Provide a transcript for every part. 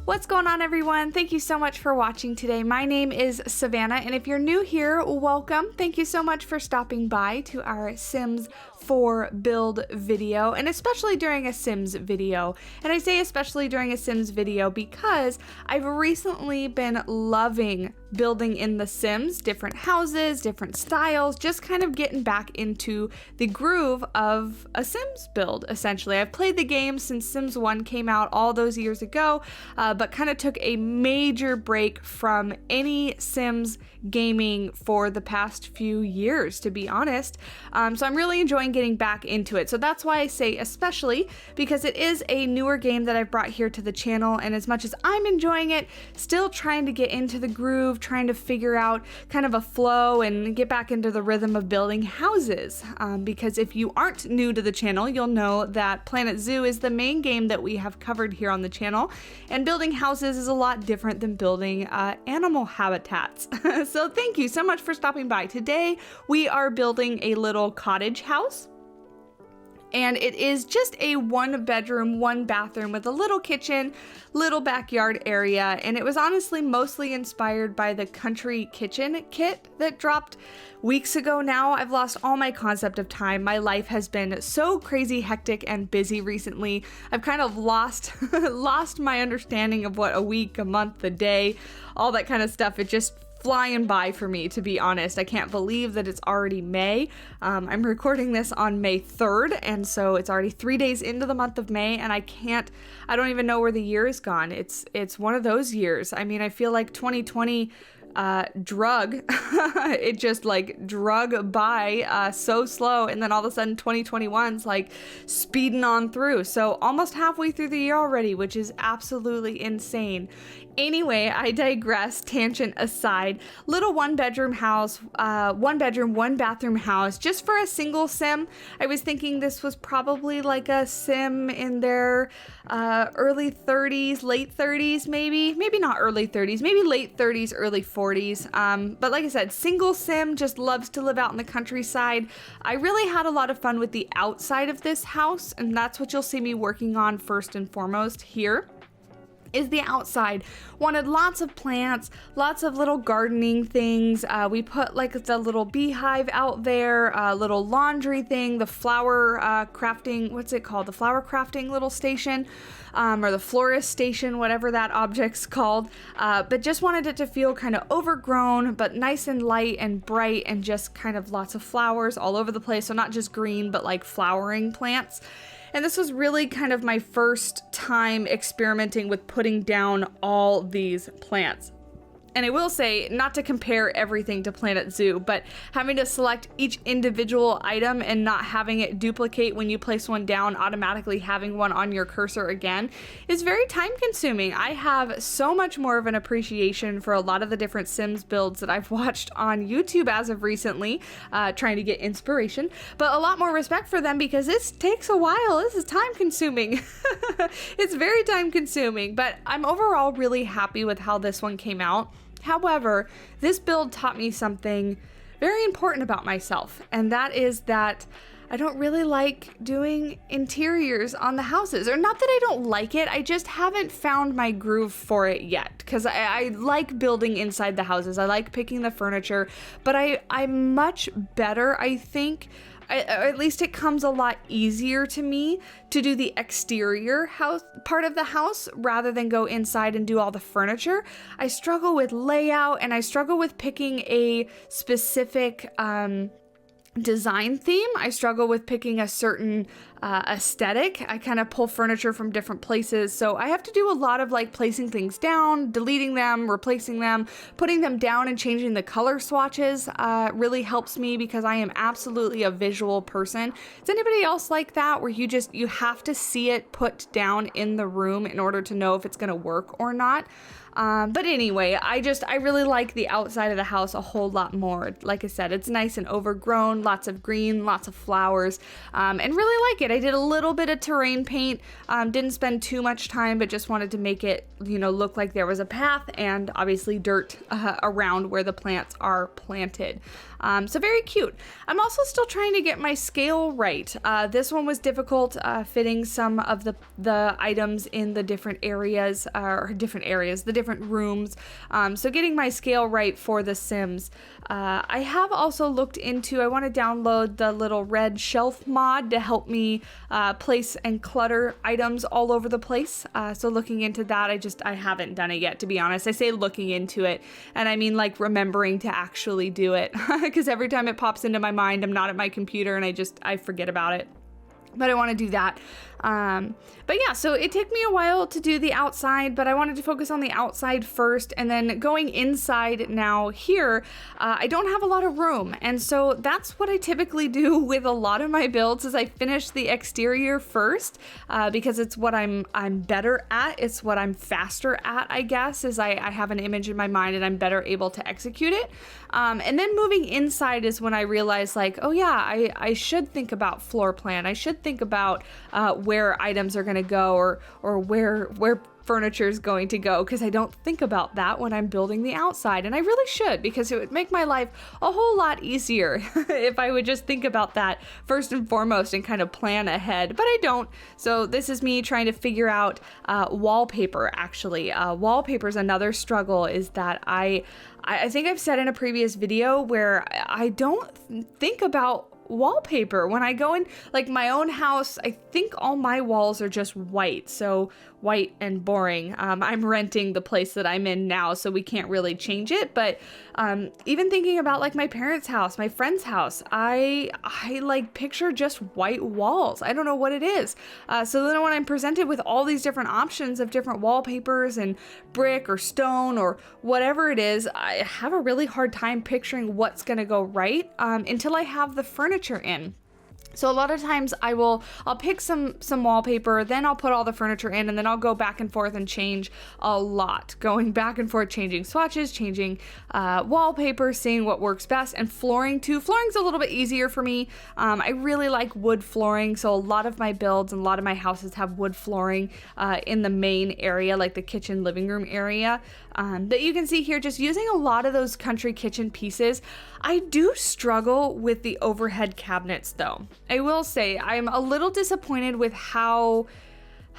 What's going on, everyone? Thank you so much for watching today. My name is Savannah, and if you're new here, welcome. Thank you so much for stopping by to our Sims 4 build video, and especially during a Sims video. And I say especially during a Sims video because I've recently been loving building in the Sims, different houses, different styles, just kind of getting back into the groove of a Sims build, essentially. I've played the game since Sims 1 came out all those years ago, but kind of took a major break from any Sims gaming for the past few years, to be honest. So I'm really enjoying getting back into it. So that's why I say especially, because it is a newer game that I've brought here to the channel, and as much as I'm enjoying it, still trying to get into the groove, trying to figure out kind of a flow and get back into the rhythm of building houses. Because if you aren't new to the channel, you'll know that Planet Zoo is the main game that we have covered here on the channel, and building houses is a lot different than building animal habitats. So thank you so much for stopping by. Today we are building a little cottage house. And it is just a 1-bedroom, 1-bathroom with a little kitchen, little backyard area. And it was honestly mostly inspired by the country kitchen kit that dropped weeks ago now. I've lost all my concept of time. My life has been so crazy, hectic, and busy recently. I've kind of lost my understanding of what a week, a month, a day, all that kind of stuff. It just flying by for me, to be honest. I can't believe that it's already May. I'm recording this on May 3rd, and so it's already 3 days into the month of May, and I don't even know where the year is gone. It's one of those years. I mean, I feel like 2020 it just like drug by so slow, and then all of a sudden 2021's like speeding on through. So almost halfway through the year already, which is absolutely insane. Anyway, I digress, tangent aside. Little 1-bedroom house, 1-bedroom, 1-bathroom house, just for a single Sim. I was thinking this was probably like a Sim in their early 30s, late 30s, maybe not early 30s, maybe late 30s, early 40s. But like I said, single Sim, just loves to live out in the countryside. I really had a lot of fun with the outside of this house, and that's what you'll see me working on first and foremost here. Is the outside. Wanted lots of plants, lots of little gardening things. We put like the little beehive out there, a little laundry thing, the flower crafting, what's it called? The flower crafting little station, or the florist station, whatever that object's called. But just wanted it to feel kind of overgrown, but nice and light and bright, and just kind of lots of flowers all over the place. So not just green, but like flowering plants. And this was really kind of my first time experimenting with putting down all these plants. And I will say, not to compare everything to Planet Zoo, but having to select each individual item and not having it duplicate when you place one down, automatically having one on your cursor again, is very time consuming. I have so much more of an appreciation for a lot of the different Sims builds that I've watched on YouTube as of recently, trying to get inspiration, but a lot more respect for them because this takes a while. This is time consuming. It's very time consuming, but I'm overall really happy with how this one came out. However, this build taught me something very important about myself, and that is that I don't really like doing interiors on the houses. Or not that I don't like it, I just haven't found my groove for it yet, because I like building inside the houses. I like picking the furniture, but I'm much better, I think, at least it comes a lot easier to me to do the exterior house part of the house rather than go inside and do all the furniture. I struggle with layout, and I struggle with picking a specific design theme. I struggle with picking a certain aesthetic. I kind of pull furniture from different places, so I have to do a lot of like placing things down, deleting them, replacing them, putting them down, and changing the color swatches really helps me because I am absolutely a visual person. Is anybody else like that, where you have to see it put down in the room in order to know if it's gonna work or not? But anyway, I really like the outside of the house a whole lot more. Like I said, it's nice and overgrown, lots of green, lots of flowers, and really like it. I did a little bit of terrain paint, didn't spend too much time, but just wanted to make it, you know, look like there was a path and obviously dirt around where the plants are planted. So very cute. I'm also still trying to get my scale right. This one was difficult, fitting some of the items in the different areas, the different rooms. So getting my scale right for the Sims. I have also looked into, I want to download the little red shelf mod to help me place and clutter items all over the place. So looking into that, I haven't done it yet, to be honest. I say looking into it, and I mean like remembering to actually do it, because every time it pops into my mind, I'm not at my computer and I forget about it. But I want to do that. But yeah, so it took me a while to do the outside, but I wanted to focus on the outside first, and then going inside now here, I don't have a lot of room. And so that's what I typically do with a lot of my builds is I finish the exterior first, because it's what I'm better at. It's what I'm faster at, I guess, is I have an image in my mind and I'm better able to execute it. And then moving inside is when I realize like, oh yeah, I should think about floor plan. I should think about where items are going to go or where furniture is going to go, because I don't think about that when I'm building the outside, and I really should, because it would make my life a whole lot easier if I would just think about that first and foremost and kind of plan ahead, but I don't. So this is me trying to figure out wallpaper. Actually, wallpaper is another struggle, is that I think I've said in a previous video where I don't think about wallpaper. When I go in like my own house, I think all my walls are just white, so white and boring. I'm renting the place that I'm in now, so we can't really change it, but even thinking about like my parents' house, my friend's house, I like picture just white walls. I don't know what it is. So then when I'm presented with all these different options of different wallpapers and brick or stone or whatever it is, I have a really hard time picturing what's gonna go right until I have the furniture in. So a lot of times I'll pick some wallpaper, then I'll put all the furniture in, and then I'll go back and forth and change a lot. Going back and forth, changing swatches, changing wallpaper, seeing what works best, and flooring too. Flooring's a little bit easier for me. I really like wood flooring, so a lot of my builds and a lot of my houses have wood flooring in the main area, like the kitchen, living room area. That you can see here, just using a lot of those country kitchen pieces. I do struggle with the overhead cabinets though. I will say I'm a little disappointed with how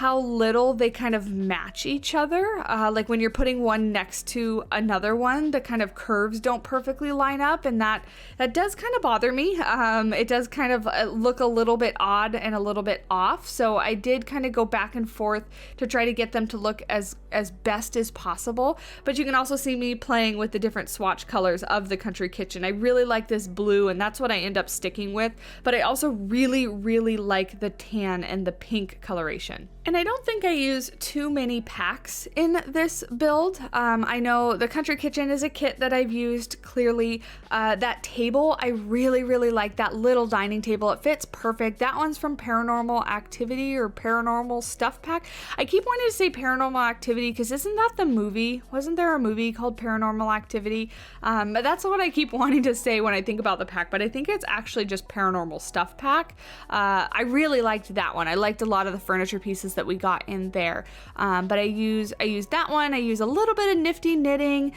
little they kind of match each other. Like when you're putting one next to another one, the kind of curves don't perfectly line up, and that does kind of bother me. It does kind of look a little bit odd and a little bit off. So I did kind of go back and forth to try to get them to look as best as possible. But you can also see me playing with the different swatch colors of the country kitchen. I really like this blue, and that's what I end up sticking with. But I also really, really like the tan and the pink coloration. And I don't think I use too many packs in this build. I know the country kitchen is a kit that I've used clearly. That table, I really, really like that little dining table. It fits perfect. That one's from Paranormal Activity or Paranormal Stuff Pack. I keep wanting to say Paranormal Activity because isn't that the movie? Wasn't there a movie called Paranormal Activity? But that's what I keep wanting to say when I think about the pack, but I think it's actually just Paranormal Stuff Pack. I really liked that one. I liked a lot of the furniture pieces that we got in there, but I use that one. I use a little bit of nifty knitting,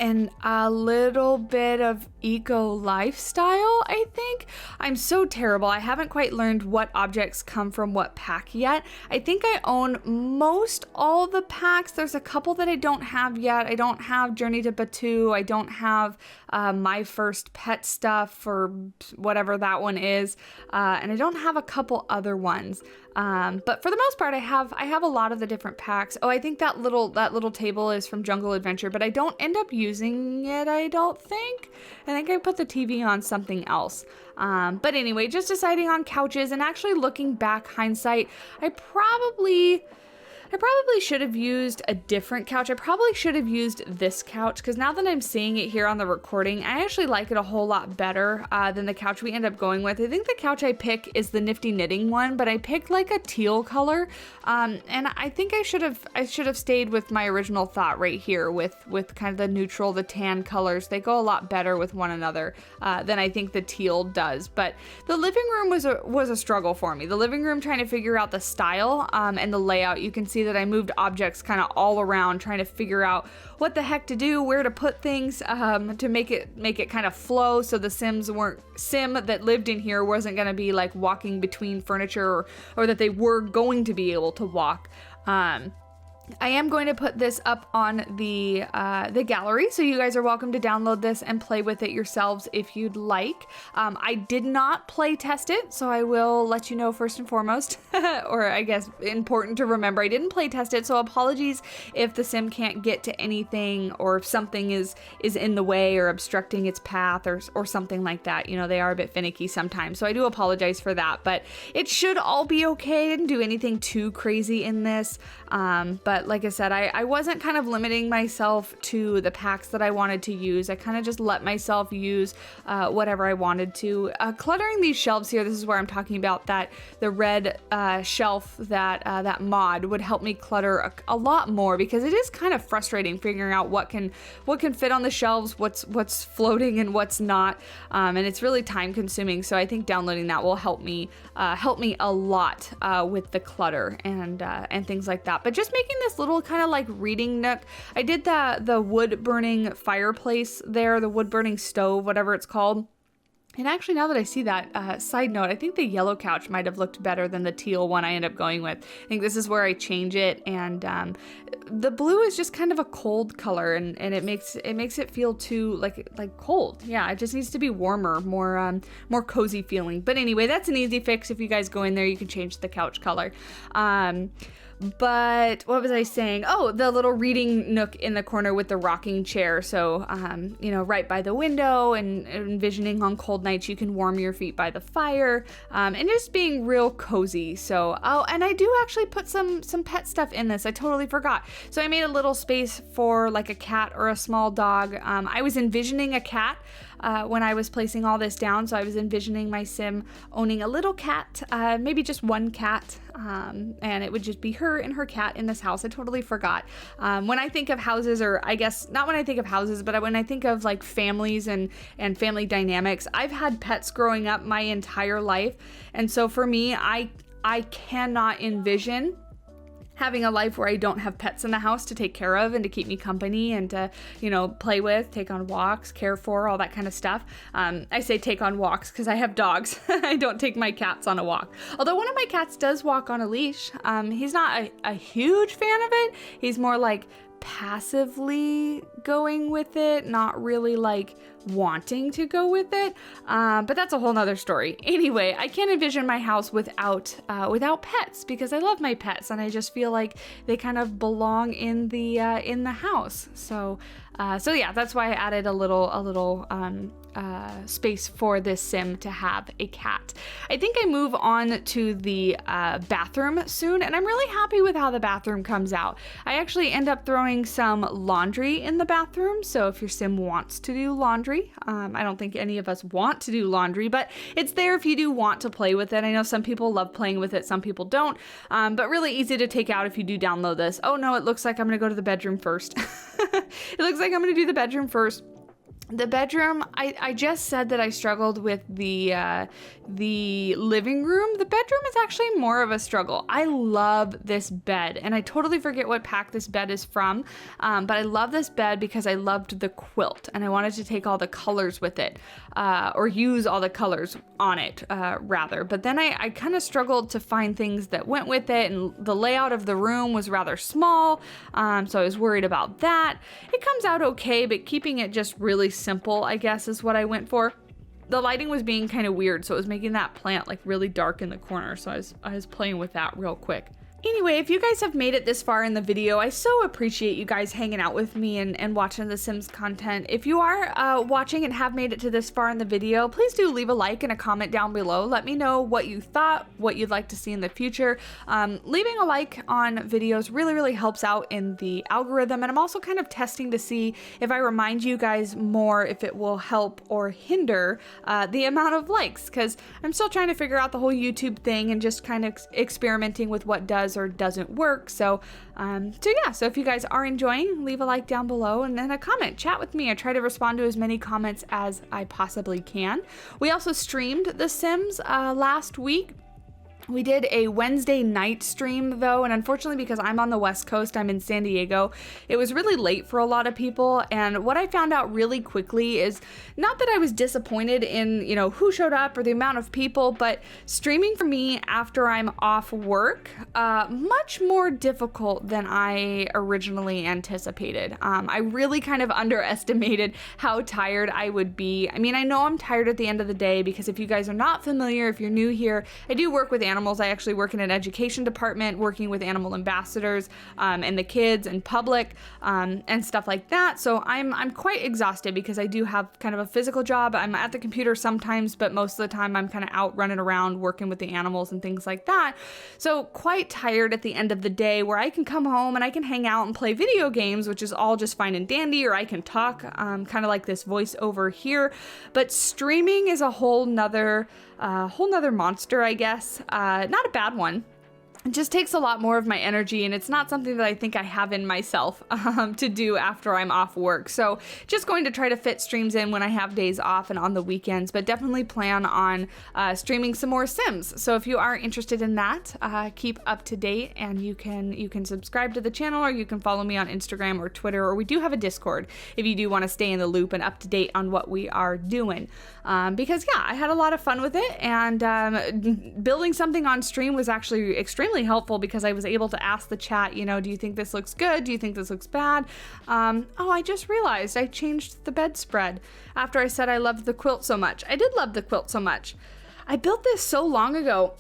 and a little bit of eco lifestyle, I think. I'm so terrible. I haven't quite learned what objects come from what pack yet. I think I own most all the packs. There's a couple that I don't have yet. I don't have Journey to Batu. I don't have My First Pet Stuff or whatever that one is. And I don't have a couple other ones. But for the most part, I have a lot of the different packs. Oh, I think that little table is from Jungle Adventure, but I don't end up using it, I don't think. I think I put the TV on something else. But anyway, just deciding on couches and actually looking back, hindsight, I probably I probably should have used a different couch. I probably should have used this couch, because now that I'm seeing it here on the recording, I actually like it a whole lot better than the couch we end up going with. I think the couch I pick is the Nifty Knitting one, but I picked like a teal color, and I think I should have stayed with my original thought right here with kind of the neutral, the tan colors. They go a lot better with one another than I think the teal does. But the living room was a struggle for me. The living room, trying to figure out the style and the layout. You can see that I moved objects kind of all around, trying to figure out what the heck to do, where to put things to make it kind of flow, so the sim that lived in here wasn't going to be like walking between furniture, or that they were going to be able to walk. I am going to put this up on the gallery, so you guys are welcome to download this and play with it yourselves if you'd like. I did not play test it, so I will let you know first and foremost, or I guess important to remember, I didn't play test it, so apologies if the sim can't get to anything, or if something is in the way or obstructing its path, or something like that. You know, they are a bit finicky sometimes, so I do apologize for that, but it should all be okay. I didn't do anything too crazy in this, but like I said, I wasn't kind of limiting myself to the packs that I wanted to use. I kind of just let myself use whatever I wanted to. Cluttering these shelves here, this is where I'm talking about that the red shelf, that mod would help me clutter a lot more, because it is kind of frustrating figuring out what can fit on the shelves, what's floating and what's not, and it's really time consuming. So I think downloading that will help me a lot with the clutter and things like that. But just making this little kind of like reading nook. I did the wood burning fireplace there, the wood burning stove, whatever it's called. And actually, now that I see that, side note, I think the yellow couch might have looked better than the teal one I end up going with. I think this is where I change it, and the blue is just kind of a cold color, and it makes it feel too like cold. Yeah, it just needs to be warmer, more cozy feeling. But anyway, that's an easy fix. If you guys go in there, you can change the couch color. But what was I saying? Oh, the little reading nook in the corner with the rocking chair. So, you know, right by the window, and envisioning on cold nights you can warm your feet by the fire, and just being real cozy. So, oh, and I do actually put some pet stuff in this. I totally forgot. So I made a little space for like a cat or a small dog. I was envisioning a cat when I was placing all this down. So I was envisioning my sim owning a little cat, maybe just one cat, and it would just be her and her cat in this house. I totally forgot. When I think of houses, or I guess not when I think of houses, but when I think of like families and family dynamics, I've had pets growing up my entire life. And so for me, I cannot envision having a life where I don't have pets in the house to take care of and to keep me company and to, you know, play with, take on walks, care for, all that kind of stuff. I say take on walks because I have dogs. I don't take my cats on a walk. Although one of my cats does walk on a leash. He's not a huge fan of it. He's more like passively going with it, not really like wanting to go with it, but that's a whole nother story. Anyway, I can't envision my house without pets, because I love my pets and I just feel like they kind of belong in the house. So yeah, that's why I added a little space for this sim to have a cat. I think I move on to the bathroom soon, and I'm really happy with how the bathroom comes out. I actually end up throwing some laundry in the bathroom, so if your sim wants to do laundry, I don't think any of us want to do laundry, but it's there if you do want to play with it. I know some people love playing with it, some people don't, but really easy to take out if you do download this. Oh no, it looks like I'm gonna go to the bedroom first. It looks like I'm gonna do the bedroom first. The bedroom, I just said that I struggled with the living room. The bedroom is actually more of a struggle. I love this bed, and I totally forget what pack this bed is from, but I love this bed because I loved the quilt, and I wanted to take all the colors with it, or use all the colors on it, rather. But then I kind of struggled to find things that went with it, and the layout of the room was rather small, so I was worried about that. It comes out okay, but keeping it just really simple, I guess, is what I went for. The lighting was being kind of weird, so it was making that plant like really dark in the corner, so I was playing with that real quick. Anyway, if you guys have made it this far in the video, I so appreciate you guys hanging out with me and watching the Sims content. If you are watching and have made it to this far in the video, please do leave a like and a comment down below. Let me know what you thought, what you'd like to see in the future. Leaving a like on videos really helps out in the algorithm, and I'm also kind of testing to see if I remind you guys more, if it will help or hinder the amount of likes, because I'm still trying to figure out the whole YouTube thing and just kind of experimenting with what does or doesn't work. So if you guys are enjoying, leave a like down below and then a comment, chat with me. I try to respond to as many comments as I possibly can. We also streamed The Sims last week. We did a Wednesday night stream though, and unfortunately because I'm on the West Coast, I'm in San Diego, it was really late for a lot of people. And what I found out really quickly is not that I was disappointed in, who showed up or the amount of people, but streaming for me after I'm off work, much more difficult than I originally anticipated. I really kind of underestimated how tired I would be. I mean, I know I'm tired at the end of the day because if you guys are not familiar, if you're new here, I do work with animals. I actually work in an education department working with animal ambassadors and the kids and public and stuff like that. So I'm quite exhausted because I do have kind of a physical job. I'm at the computer sometimes, but most of the time I'm kind of out running around working with the animals and things like that. So quite tired at the end of the day, where I can come home and I can hang out and play video games, which is all just fine and dandy, or I can talk kind of like this voiceover here. But streaming is a whole nother monster, I guess. Not a bad one. It just takes a lot more of my energy, and it's not something that I think I have in myself to do after I'm off work. So just going to try to fit streams in when I have days off and on the weekends, but definitely plan on streaming some more Sims. So if you are interested in that, keep up to date, and you can subscribe to the channel, or you can follow me on Instagram or Twitter, or we do have a Discord if you do want to stay in the loop and up to date on what we are doing. Because yeah, I had a lot of fun with it, and building something on stream was actually extremely helpful because I was able to ask the chat, do you think this looks good? Do you think this looks bad? I just realized I changed the bedspread after I said I loved the quilt so much. I did love the quilt so much. I built this so long ago.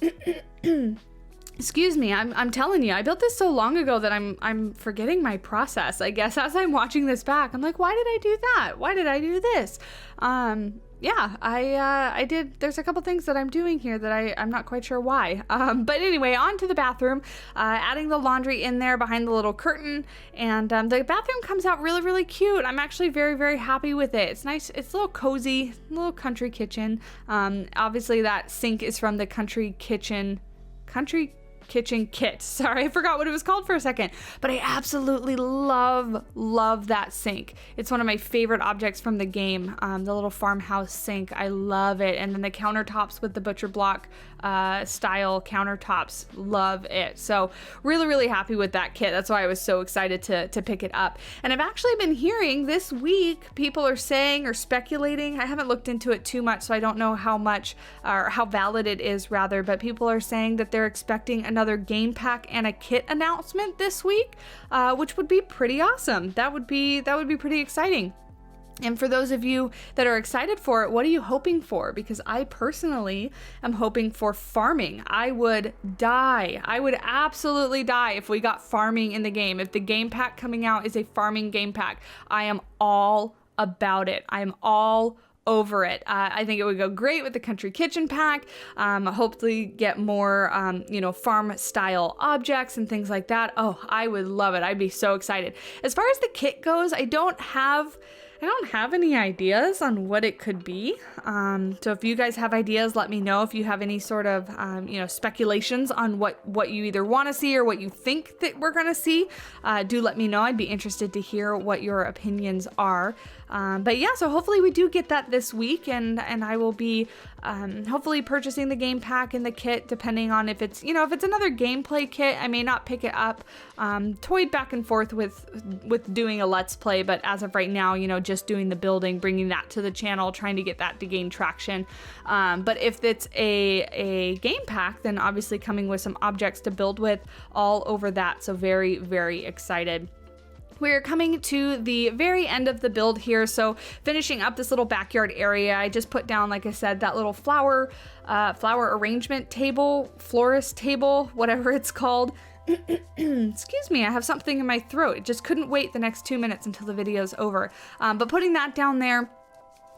Excuse me, I'm telling you, I built this so long ago that I'm forgetting my process, I guess. As I'm watching this back, I'm like, why did I do that? Why did I do this? Yeah, I did. There's a couple things that I'm doing here that I'm not quite sure why. But anyway, on to the bathroom, adding the laundry in there behind the little curtain, and the bathroom comes out really cute. I'm actually very happy with it. It's nice. It's a little cozy, little country kitchen. Obviously that sink is from the country kitchen kit. Sorry, I forgot what it was called for a second, but I absolutely love that sink. It's one of my favorite objects from the game, the little farmhouse sink. I love it. And then the countertops with the butcher block style countertops, love it. So really happy with that kit. That's why I was so excited to pick it up. And I've actually been hearing this week, people are saying or speculating, I haven't looked into it too much, so I don't know how much or how valid it is rather, but people are saying that they're expecting another game pack and a kit announcement this week, which would be pretty awesome. That would be pretty exciting. And for those of you that are excited for it, what are you hoping for? Because I personally am hoping for farming. I would absolutely die if we got farming in the game. If the game pack coming out is a farming game pack, I am all about it. I am all over it. I think it would go great with the country kitchen pack. Hopefully get more, farm style objects and things like that. Oh, I would love it. I'd be so excited. As far as the kit goes, I don't have any ideas on what it could be. So if you guys have ideas, let me know. If you have any sort of, speculations on what you either want to see or what you think that we're going to see, do let me know. I'd be interested to hear what your opinions are. But yeah, so hopefully we do get that this week, and I will be hopefully purchasing the game pack and the kit, depending on if it's another gameplay kit, I may not pick it up. Toyed back and forth with doing a let's play, but as of right now, just doing the building, bringing that to the channel, trying to get that to gain traction. But if it's a game pack, then obviously coming with some objects to build with all over that. So very excited. we're coming to the very end of the build here, so finishing up this little backyard area. I just put down, like I said, that little flower arrangement table, florist table, whatever it's called. Excuse me, I have something in my throat. It just couldn't wait the next 2 minutes until the video's over. But putting that down there,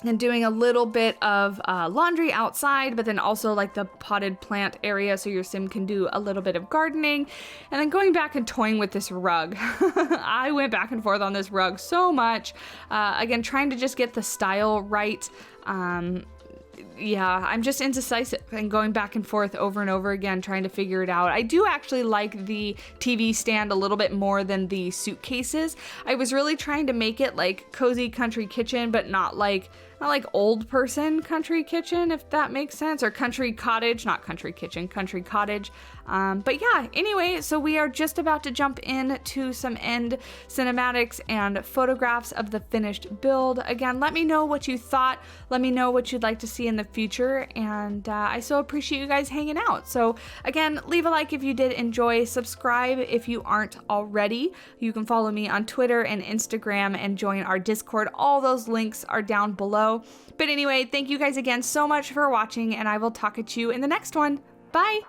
and doing a little bit of laundry outside, but then also like the potted plant area so your sim can do a little bit of gardening, and then going back and toying with this rug. I went back and forth on this rug so much. Again, trying to just get the style right. Yeah, I'm just indecisive and going back and forth over and over again, trying to figure it out. I do actually like the TV stand a little bit more than the suitcases. I was really trying to make it like cozy country kitchen, but not like old person country kitchen, if that makes sense, or country cottage, not country kitchen, country cottage. But yeah, anyway, so we are just about to jump into some end cinematics and photographs of the finished build. Again, let me know what you thought. Let me know what you'd like to see in the future, and I so appreciate you guys hanging out. So again, leave a like if you did enjoy, subscribe if you aren't already. You can follow me on Twitter and Instagram and join our Discord. All those links are down below. But anyway, thank you guys again so much for watching, and I will talk at you in the next one. Bye!